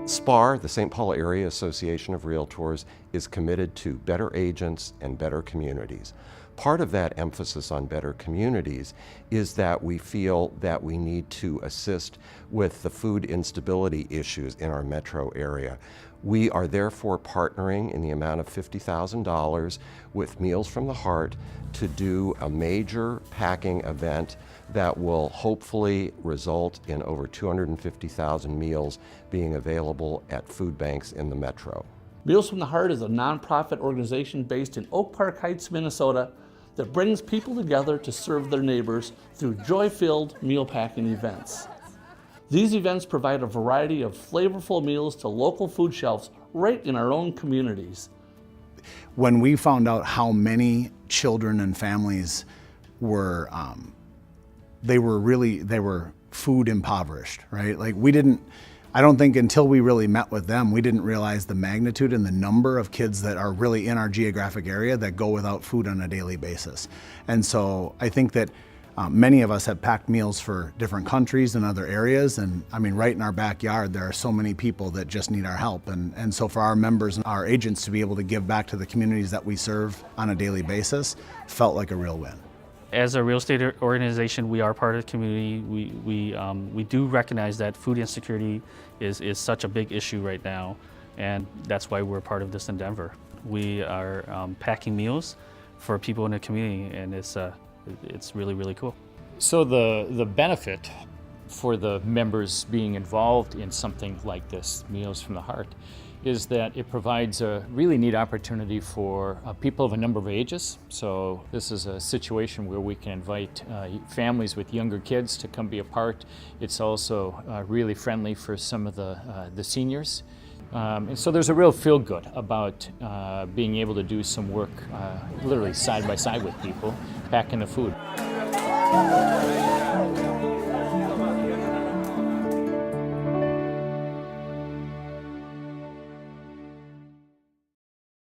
SPAAR, the St. Paul Area Association of Realtors, is committed to better agents and better communities. Part of that emphasis on better communities is that we feel that we need to assist with the food instability issues in our metro area. We are therefore partnering in the amount of $50,000 with Meals from the Heart to do a major packing event that will hopefully result in over 250,000 meals being available at food banks in the metro. Meals from the Heart is a nonprofit organization based in Oak Park Heights, Minnesota that brings people together to serve their neighbors through joy-filled meal packing events. These events provide a variety of flavorful meals to local food shelves right in our own communities. When we found out how many children and families were, they were food impoverished, right? Like I don't think until we really met with them, we didn't realize the magnitude and the number of kids that are really in our geographic area that go without food on a daily basis. And so I think that many of us have packed meals for different countries and other areas, and I mean, right in our backyard, there are so many people that just need our help. And so for our members and our agents to be able to give back to the communities that we serve on a daily basis felt like a real win. As a real estate organization, we are part of the community. We do recognize that food insecurity is such a big issue right now, and that's why we're part of this endeavor. We are packing meals for people in the community, and it's really, really cool. So the benefit for the members being involved in something like this, Meals from the Heart, is that it provides a really neat opportunity for people of a number of ages. So this is a situation where we can invite families with younger kids to come be a part. It's also really friendly for some of the seniors. And so there's a real feel-good about being able to do some work literally side by side with people, packing the food.